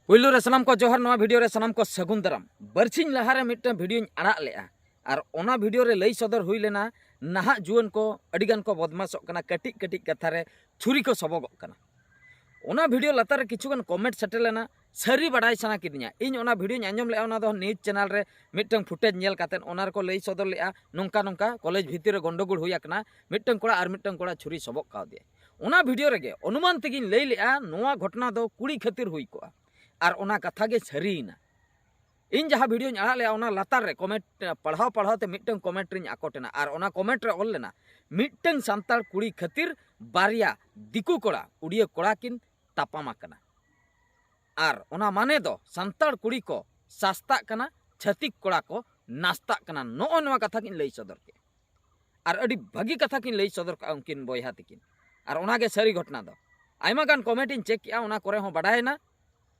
पुइलु रे सनाम को जोहर नवा वीडियो रे सनाम को सगुन दाराम बरछिन लहारे मिट्टे वीडियो आड़ा लेआ और ओना वीडियो रे लई सदर हुई लेना नाहा जुवन को अडिगान को बदमाशों कना कटिक कटिक कथा रे छुरी को सबोगोग कना ओना वीडियो लतार रे किछुगान कमेंट सेटे लेना सारी बाडाय सना किदिया इन ओना वीडियो आंजम लेआ ओना दो न्यूज चैनल रे मिट्टन फुटेज नेल कातेन ओना को लई सदर लेआ नोंका नोंका कॉलेज भीतर रे गंडगोल हुई आकना मिट्टन कोड़ा और मिट्टन कोड़ा छुरी सबोग कावदे ओना वीडियो रेगे अनुमान तेगिन लई लेआ नोआ घटना दो कुड़ी खातिर हुई कोआ और ओना कथा गे सरीना इन जहाँ वीडियो आड़ा ले ओना लतार रे कमेंट पढ़ाव पढ़ाव ते मिट्टन कमेंट रे आकोटेना और ओना कमेंट रे ऑल लेना मिट्टन सांताल कुड़ी खातिर बारिया दिकू कोड़ा उड़िया कोड़ा किन तापामा कना और ओना माने दो सांताल कुड़ी को सस्ता कना छतिक कोड़ा को नास्ता कना नो नवा कथा किन लई सदर के और अड़ी भागी कथा किन लई सदर का उनकिन बॉयहा तिकिन और ओना गे सरी घटना दो आयमा गान कमेंट इन चेक किया ओना करे हो बाडायना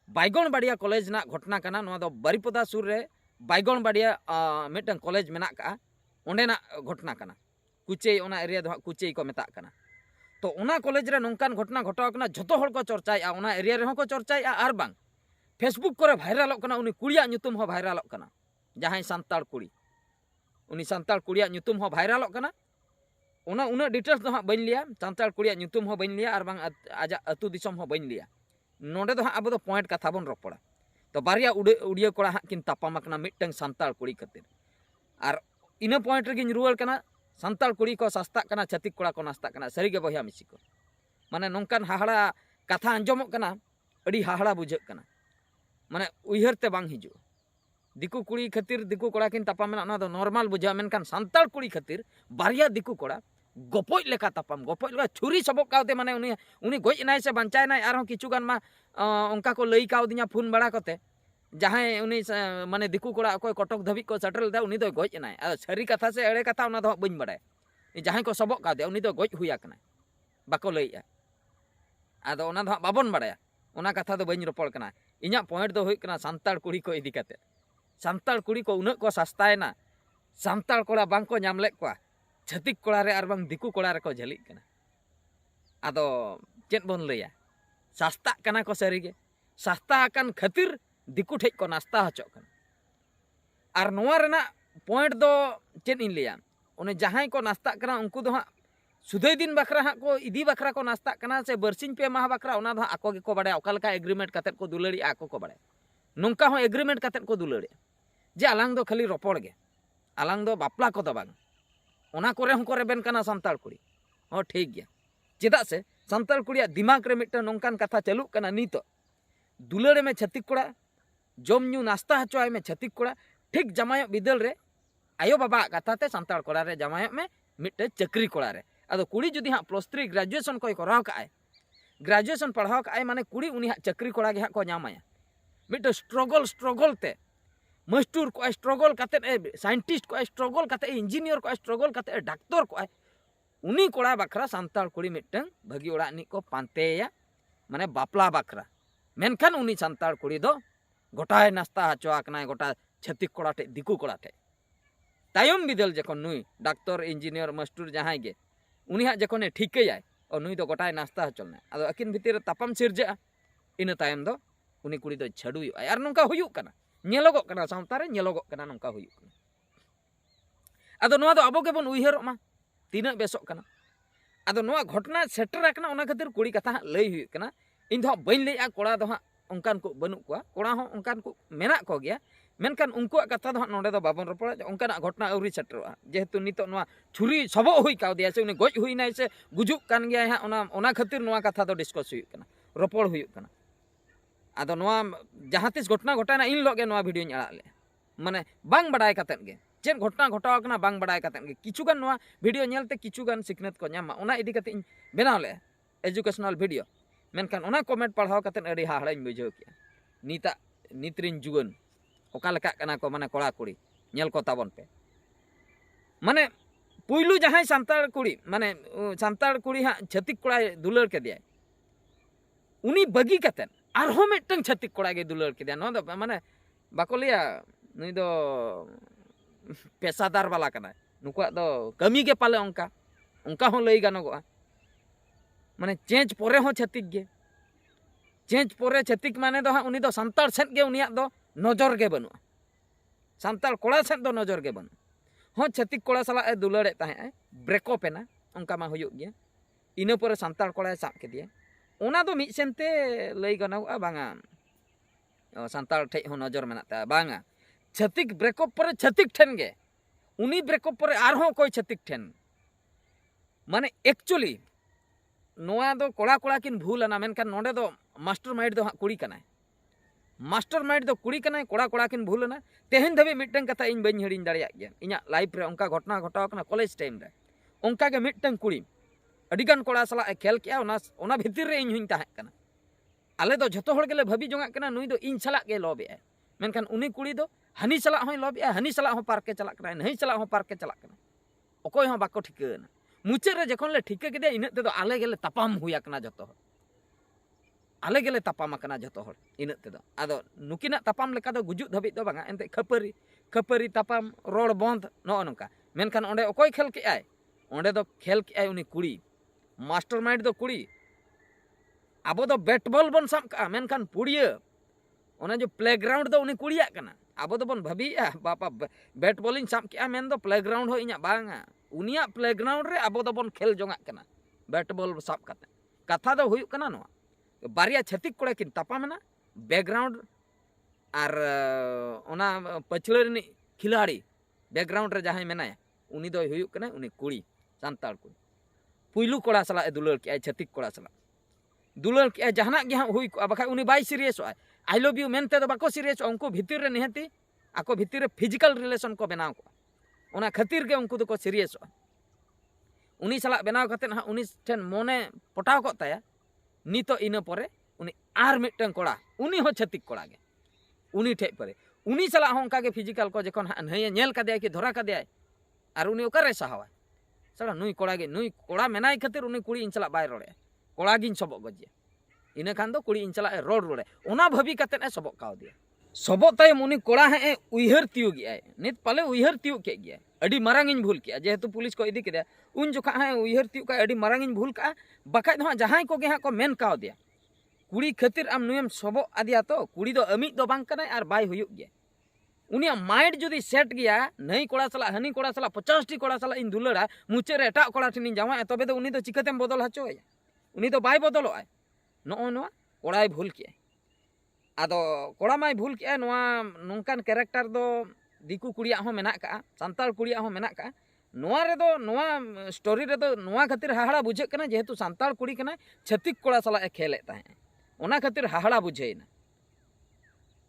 बाइगन बाड़िया कॉलेज ना घटना कना नोआ दो बारीपदा सुर रे बाइगन बाड़िया मिटन कॉलेज मेना का ओंडे ना घटना कना कुचे ओना एरिया दो कुचे को मेता कना तो ओना कॉलेज रे नोंकान घटना घटाव कना जतो हर को चर्चाया ओना एरिया रे को चर्चाया आर बांग फेसबुक करे भाइरालक कना उनी कुड़िया ᱧᱩᱛᱩᱢ हो भाइरालक कना जहां सांताल कुड़ी उनी सांताल कुड़िया ᱧᱩᱛᱩᱢ हो भाइरालक कना ओना उना डिटेल्स दो हां बइन लिया सांताल कुड़िया ᱧᱩᱛᱩᱢ हो बइन लिया आर बांग आजा अतु दिसम हो बइन लिया नोडे दो हाँ अब पॉइंट कथा बन रपड़ा तो बारिया उड़िया कोड़ा हाँ किन तापामा मिट्टन सांताल कुड़ी खातिर और इन पॉइंट रेगिन रुआल कना सांताल कुड़ी को सस्ता कना छतिक कोड़ा को नास्ता कना सरीगे बहिया मिसी को माने नोंकान हाहड़ा कथा आंजमोग कना अड़ी हाहड़ा बुझे कना माने उयहरते बांग हिजु दिकू कुड़ी खातिर दिकू कोड़ा किन तापामेना ना दो नॉर्मल बुझा मेनकान सांताल कुड़ी खातिर बारिया दिकू कोड़ा गपोज लेका तापाम गपोज लेका छुरी सबक कावते माने उनी उनी गोज नाय से बंचाय नाय आरो किछुगान मा उनका को लई कावदिया फोन बड़ा कते जहां उनी माने दिकू कोड़ा अकोय कटक धबी को सेटल दा उनी दो गोज नाय आ सरी कथा से एड़े कथा उना दो बइन बड़ाय जहां को सबक कावदे उनी दो गोज हुया कना बाको लईया आदो उना दो बाबन बड़ाया उना कथा दो बइन रपड़ कना इन्या पॉइंट दो हुई कना सांताल कुड़ी को इदी कते सांताल कुड़ी को उना को सस्तायना सांताल कोड़ा बांग को नाम ले को छतिक कोड़ा रे आर बांग दिकू कोड़ा रे को झलिक कना आदो चेत बन लैया सस्ता कना को सरीगे सस्ता अकन खातिर दिकू ठेज को नास्ता हचो कना आर नोआ रेना पॉइंट दो चेत इन लैया उन्हें जहां को नास्ता कना उनको दो हाँ सुधे दिन बखरा हाँ को इदी बखरा को नास्ता कना से बरसिन पे माह बखरा उना दो आको गे को बड़ा ओकालका एग्रीमेंट कतेत को दुलड़ी आको को बड़ा नोंका हो एग्रीमेंट कतेत को दुलड़ी जे आलांग दो खाली रपड़ गे आलांग दो बापला को दो बांग ओना कोरे हम को रेबेन कना सांताल कुड़ी हो ठीक गया चेदा से सांताल कुड़िया दिमाग रे मिट्टन नोंकान कथा चालू कना नीतो दुलड़े में छतिक कोड़ा जम न्यू नास्ता हचोय में छतिक कोड़ा ठीक जमाय बिदल रे आयो बाबा कथा ते सांताल कोड़ा रे जमाय में मिट्टे चक्री कोड़ा रे अदो कुड़ी जुदी हां +3 ग्रेजुएशन कोई कराव काय ग्रेजुएशन पढ़ाव काय माने कुड़ी उनी हां चक्री कोड़ा गे हां को नामाया मिट्टे स्ट्रगल ते मजदूर को स्ट्रगल कते साइंटिस्ट को स्ट्रगल कते इंजीनियर को स्ट्रगल कते डॉक्टर को उनी कोड़ा बखरा सांताल कुड़ी मिट्टन भागी ओड़ा नि को पांतेया माने बापला बखरा मेनखान उनी सांताल कुड़ी दो गोटाय नास्ता हचोआ कनाय गोटा छतिक कोड़ा टे दिकू कोड़ा टे तायम बिदल जखन नुई डॉक्टर इंजीनियर मजदूर जहां गे उनी हा जखने ठीकैया और नुई दो गोटाय नास्ता हचोलना आदो अकिन भितिर तापाम सिरजा इन तायम दो उनी कुड़ी दो छडुय आर नोंका हुयुक कना ñelogok kana सावता रे ñelogok kana नोंका हुयुक कना आदो नोआ दो अबो के बन उयहरok मा तीना बेसok कना आदो नोआ घटना सेटर कना ओना खातिर कुड़ी कथा लई हुयुक कना इन दो बइन लेया कोड़ा दो हा उनकान को बनु को कोड़ा हो उनकान को मेना को गया मेनकान उनको कथा दो नोडे दो बाबन रपड़ा उनकान घटना अवरी सेटरवा जेहेतु नितो नोआ छुरी सबो हुई काव दिया से उनी गोज हुई नाय से गुजुक कान गया हा ओना खातिर नोआ कथा दो डिस्कस हुयुक कना रपड़ हुयुक कना आदो नोआ जहां तिस घटना घटाना इन लोगे नोआ वीडियो आड़ा ले माने बांग बडाय कतेन गे चेन घटना घटाव कना बांग बडाय कतेन गे किछुगान नोआ वीडियो नेलते किछुगान सिखनेत को न्यामा ओना इदी कते बनाव ले एजुकेशनल वीडियो मेनखान ओना कमेंट पढ़ाव कतेन अड़ी हाहड़ाኝ बुझाव किया नीता नितरिन जुगन ओका लेका कना को माने कोड़ा कुड़ी नेल को ताबन पे माने पुइलु जहां सांताल कुड़ी माने सांताल कुड़ी हा छतिक कोड़ा दुलड़ के दिया उनी बगी कतेन आरहो मिट्टन छतिक कोड़ा गे दुलड़ के दिया नो दो माने बाको लिया नुई दो पेशादार वाला कना नुकुआ दो कमी के पाले उनका हो लई गानोगोआ माने चेंज परे हो छतिक गे चेंज पोरे छतिक माने दो हाँ उनी दो सांताल सेट गे उनियाक दो नजर गे बनुआ सांताल कोड़ा सेट दो नजर गे बनु हाँ छतिक कोड़ा सला ए दुलाड़े ताहे ब्रेकअप एना उनका मा हुयुग गया इना पोरे सांताल कोड़ा साब केदिया ओना दो मिद सेनते लई गनोआ बांगा सांताल ठेज हो नजर मेना ता बांगा छतिक ब्रेकअप पोरे छतिक ठेन गे उनी ब्रेकअप पोरे आरहों कोई छतिक ठेन माने एक्चुअली नोआ दो कोड़ा कोड़ा किन भूलना मेनखान नोडे दो मास्टर माइंड दो हाँ कुड़ी कनाय मास्टर माइंड दो कुड़ी कनाय कोड़ा कोड़ा किन भूलना तेहन धबे मिटन कथा इन बइन हिड़िन दाड़िया गया इना लाइफ रे उनका घटना घटाव कना कॉलेज टाइम रे उनका के मिटन कुड़ी अडिगान कोड़ा सला खेल किया ओना भितर रे इन हुइन ताहे कना आले दो जतो हड़ गेले भाबी जोंगा कना नुई दो इन सला के लॉबे है मेनखान उनी कुड़ी दो हनी सला होय लॉबे हनी सला हो पार्क के चला कना नहीं सला हो पार्क के चला कना ओकोय हो बाको ठिकाना मुचे रे जखन ले ठिका के इना तेदो आले गेले तपाम हुया कना जतो आले गेले तपाम कना जतो हड़ इना तेदो आदो नुकिना तपाम लेका दो गुजुक धबि दो बांगा एंते खपरी तपाम रोड बंद नो नोका मेनखान ओंडे ओकोय खेल के आय ओंडे दो खेल के आय उनी कुड़ी मास्टर माइंड दो कुड़ी आबो दो बैट बॉल बन साब का मेनखान पुड़िया ओना जो प्लेग्राउंड दो उनी कुड़िया कना आबो दो बन भाबिया बापा बैट बॉलिंग साब के मेन दो प्लेग्राउंड हो इना बांगा उनिया प्लेग्राउंड रे आबो दो बन खेल जोंगा कना बैट बॉल साब काते कथा दो हुयुग कना नोआ बारिया छतिक कोड़े किन तपामना बैकग्राउंड और ओना पछले रिनी खिलाड़ी बैकग्राउंड रे जहां मेनाया उनी दो हुयुग कना उनी कुड़ी सांताल कुड़ी पुइलू कोड़ा सला ए दुलर के छतिक कोड़ा सला दुलर के जहाना गे हाँ हुई बखा उनी बाई सीरियस आई लव यू मेनते दो बाको सीरियस उनको भितर रे निहती आको भितर रे फिजिकल रिलेशन को बनाव को ओना खातिर के उनको दो सीरियस उनी सला बनाव कते हाँ उनी ठेन मोने पटाव को ताया नितो इना परे उनी आर मिटन कोड़ा उनी हो छतिक कोड़ा गे उनी ठे परे उनी सला हो उनका के फिजिकल को जखन नय नेल कादे कि धरा कादे आर उनी ओकारे सहावा सला नुई कोड़ा मेनाय खातिर उनी कुड़ी इन सला बाय रोड़े कोड़ा गिन सबक गजे इना खान दो कुड़ी इन सला रोड रोड़े ओना भाबी कते ए सबक काव दिया सबक तायम उनी कोड़ा हे उइहर तियुग गया नित पाले उइहर तियुग के गया अडी मारांग इन भूल किया जेहेतु पुलिस को इदी के उन जोखा है उइहर तियुग का अडी मारांग इन भूल का बखाय दो जहां को गे हाँ को मेन काव दिया कुड़ी खातिर आम नुयम सबक आदिया तो कुड़ी दो अमित दो बांग कनाय आर बाय हुयुग गया उनिया माइंड जुदी सेट गया नहीं कोड़ा सला हनी कोड़ा सला 50 टी कोड़ा सला इन दुलड़ा मुचे रे एटा कोड़ा ठिन जावा तबे दो उनी दो चिकतेम बदल हचोया उनी दो बाय बदलो आय नो नो कोड़ाय भूल किया आदो कोड़ा माय भूल किया नोआ नोंकान कैरेक्टर दो दिकू कुड़िया हो मेना का सांताल कुड़िया हो मेना का नोआ रे दो नोआ स्टोरी रे दो नोआ खातिर हाहाड़ा बुझे कना जेहेतु सांताल कुड़ी कना छतिक कोड़ा सला ए खेले ताहे ओना खातिर हाहाड़ा बुझेना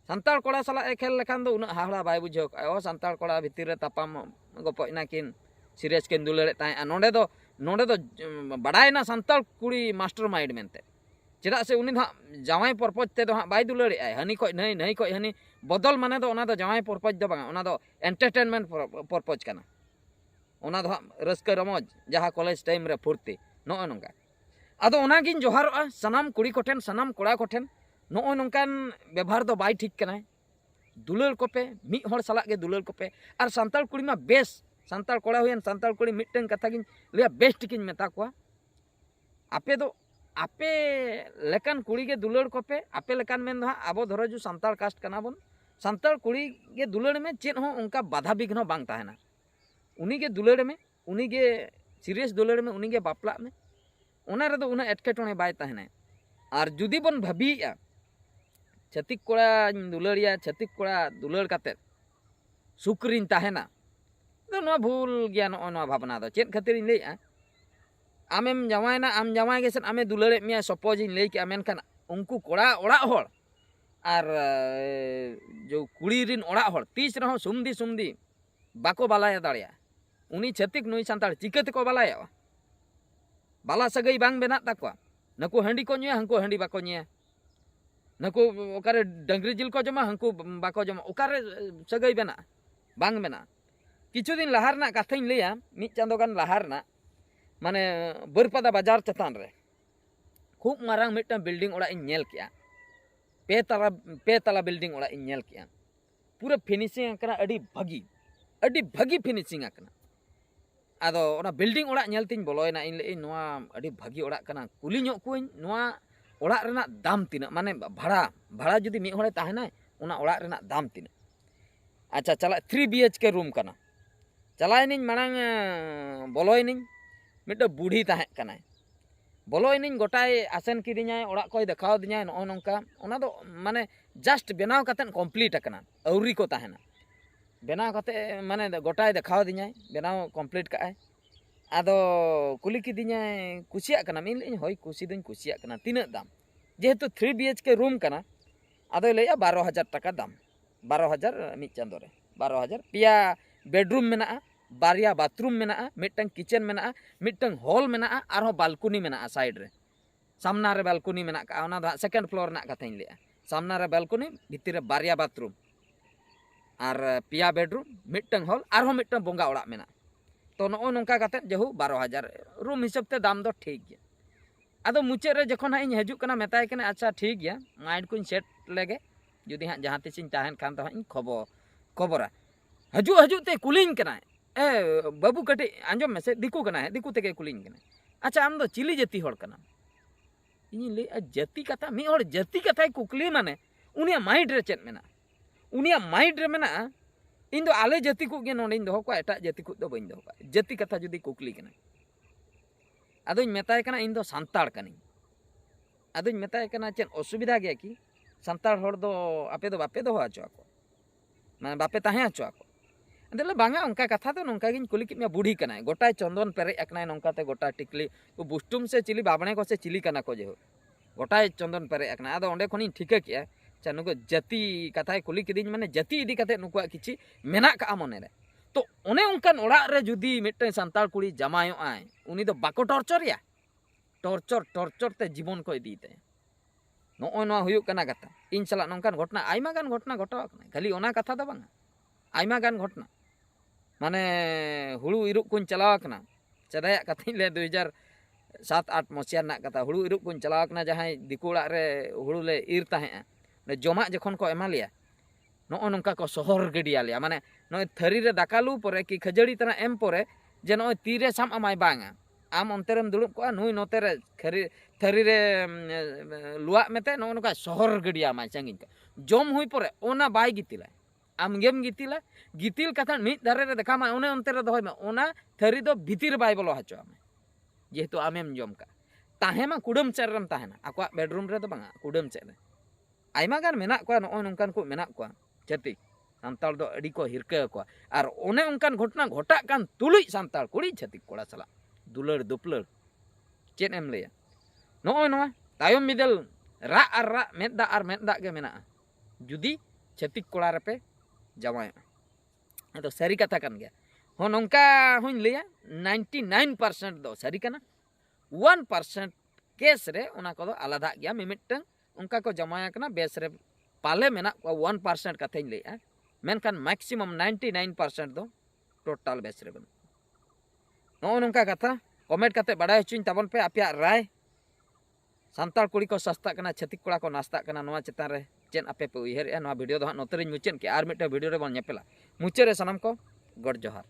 सांताल कोड़ा सला ए खेल लेखान दो उना हाहाड़ा बाय बुझे ओ सांताल कोड़ा भितिर रे तापाम गपइना किन सीरियस किन दुलड़े ताहे नोंडे दो बड़ायना सांताल कुड़ी मास्टर माइंड मेनते चेदा से उनी जावाई पर्पज ते दो हाँ बाय दुलड़े आय हनी को नहीं को हनी बदल माने दो ओना दो जावाई पर्पज दो बांगा ओना दो एंटरटेनमेंट पर्पज कना ओना दो रस्का रमज जहाँ कॉलेज टाइम रे फुर्ती नो नोंका आदो ओना गिन जोहारोआ सनाम कुड़ी कोठेन सनाम कोड़ा कोठेन नो नोंकान व्यवहार दो बाय ठीक कनाय दुलड़ कोपे मी हर सला के दुलड़ कोपे और सांताल कुड़ी मा बेस सांताल कोड़ा हुयन सांताल कुड़ी मिटन कथा गिन लिया बेस्ट किन मेता को आपे दो आपे लेकान कुड़ी के दुलड़ कोपे आपे लेकान मेन दो आबो धरो जो सांताल कास्ट कना बन सांताल कुड़ी के दुलड़ में चेन हो उनका बाधा विघ्न बांग ताहेना उनी के दुलड़ में उनी के सीरियस दुलड़ में उनी के बापला में ओना रे दो उना एटकेटोने बाय ताहेना और जुदी बन भाबिया छतिक कोड़ा दुलड़िया छतिक कोड़ा दुलड़ काते सुक्रिन ताहेना तो नो भूल गया नो भावना दो चेत खातिर इन लैया आमेम जावायना आम जावाय गेसन आमे दुलड़े मिया सपोज इन लैके मेनखान उनको कोड़ा ओड़ा होड़ और जो कुड़ी रिन ओड़ा होड़ तीस रहो सुमदी बाको बालाया दाड़िया उनी छतिक नुई सांताल चिकाते को बालाया बाला सगई बांग बेना ताकवा नको हंडी को नुया हंको हंडी बाको नुया नको ओकारे डंगरी जिल को जमा हंको बाको जमा ओकारे सगई बेना बांग बेना किछु दिन लहार ना कथा इन लैया मिद चांदो गान लहार ना माने बरपदा बाजार चतान रे खूब मारांग मिदटां बिल्डिंग ओड़ा इन नेल किया पे तला बिल्डिंग ओड़ा इन नेल किया पूरा फिनिशिंग आकना अडी भागी फिनिशिंग आकना आदो ओना बिल्डिंग ओड़ा नेल तिन बोलोयना इन ले नोआ अडी भागी ओड़ा कना कुली ᱧᱚᱜ कुइन नोआ ओड़ा रेना दाम तीना माने भाड़ा भाड़ा जुदी मिद हड़े ताहेना उना ओड़ा रेना दाम तीना। अच्छा चला 3 BHK रूम कना चलायनिन मांग बोलोयनिन मिट्टे बूढ़ी ताहे कनाय बोलोयनिन गोटाय आसेन किदिኛय ओड़ा कोय देखाव दिኛय नो नोंका ओना दो माने जस्ट बेनाव कातेन कमप्लीट अकना औरी को ताहेना बेनाव काते माने गोटाय देखाव दिኛय बेनाव कमप्लीट काय आदो कुली किदिኛय कुसिया कना मिन लेኝ होय कुसी दुñ कुसिया कना तिना दाम जेहेतु 3 BHK रूम कना आदो लेया 12,000 टाका दाम 12,000 मिद चांदो रे 12,000 पिया बेडरूम मेना बारिया बाथरूम मेना मिटंग किचन मेना मिटंग हॉल मेना आरो बालकनी मेना साइड रे सामना रे बालकनी मेना का ओना दा सेकंड फ्लोर ना कथाइन लेया सामना रे बालकनी भितिर रे बारिया बाथरूम और पिया बेडरूम मिटंग हॉल आरो मिटंग बोंगा ओड़ा मेना तो नो नोंका काते जेहु 12,000 रूम हिसाब ते दाम दो ठीक गया आदो मुचे रे जखन हा इन हजु कना मेताय कना अच्छा ठीक गया माइंड कुन सेट लेगे जुदी हा जहां तिसिन ताहेन खान तो इन खबरा हजु हजु ते कुलिन कना ए बाबू कटे आंजम में से दिकू कना है दिकू ते के कुलिन कना अच्छा आम दो चिली जाति हड़ कना इन ले जाति कथा मी हड़ जाति कथा कुकली माने उनिया माइंड रे चेत मेना उनिया माइंड रे मेना इन दो आले जाति को गे नोंडे इन दो को एटा जाति को दो बइन दो जाति कथा जुदी कुकली कना आदोኝ मेताय कना इन दो सांताड़ कनी आदोኝ मेताय कना चेन असुविधा गया कि सांताड़ हड़ दो आपे दो बापे दो आचो को माने बापे ताहे आचो को अदले बांगा उनका कथा तो नोंका गिन कुली कि बूढ़ी कना गोटा चंदन पेरे अकना नोंका ते गोटा टिकली को बुस्टुम से चिली बाबणे को से चिली कना को जे गोटा चंदन पेरे अकना आदो ओंडे खनि ठीका किया चानुको जाति कथा कुली किदिन माने जाति इदी कते नुकुआ किछि मेना का मने रे तो ओने उनकान ओड़ा रे जुदी मिटटे सांताल कुड़ी जमायो आय उनी दो बाको टॉर्चर टॉर्चर ते जीवन को इदीते नो नो हुयु कना कथा इन सला नोंकान घटना आइमा गान घटना घटवा कना खाली ओना कथा दो बांगा आइमा गान घटना माने हुड़ू इरुक कुन चलाव कना चदाया कथि ले 2007-8 मसिया ना कथा हुड़ू इरुक कुन चलाव कना जहां दिकु ओड़ा रे हुड़ू ले इर ताहे ने जमा जखन को एमा लिया नो नोंका को शहर गडिया लिया माने नो थरी रे दाकालू परे कि खजड़ी तना एम परे जे नो तीरे साम अमाय बांगा आम अंतरम दुड़ुब को नुई नोते रे थरी रे लुआ मेते नो नोका शहर गडिया माय संगिन का जम हुई परे ओना बाय गितिला आम गेम गितिला गितिल कथा मिद धारे रे देखा मा ओने अंते रे दोय मा ओना थरी दो भीतिर बाय बोलो हचो आमे जेहेतु आमेम जम का ताहे मा कुडम चेरम ताहेना आकवा बेडरूम रे तो बांगा कुडम चेर आइमा गान मेना को नो नोंकान को मेना को जाति सांताल दो अडी को हिरके को और ओने उनकान घटना घटा कान तुलुई सांताल कुड़ी छति कोड़ा सला दुलर दुपलर चेन एम लेया नो नो तायम मिदल रा मेदा गे मेना जुदी छति कोड़ा रपे जमाय तो सारी कथा कान गया हो नोंका हुन लेया 99% दो सारी कना 1% केस रे ओना को आलादा गया मिमिटंग उनका को जमाया कना बेस रे पाले मेना 1% कथाइन लेया मेनखान मैक्सिमम 99% दो टोटल बेस रे बन नो नोंका कथा कमेंट कते बड़ाय चुन तबन पे आपिया राय सांताल कुड़ी को सस्ता कना छतिक कोड़ा को नास्ता कना नोआ चेतान रे चेन आपे पे उयहर नो वीडियो दो नोतरिन मुचेन के आर मिटे वीडियो रे बन नेपेला मुचे रे सनम को गड जोहार।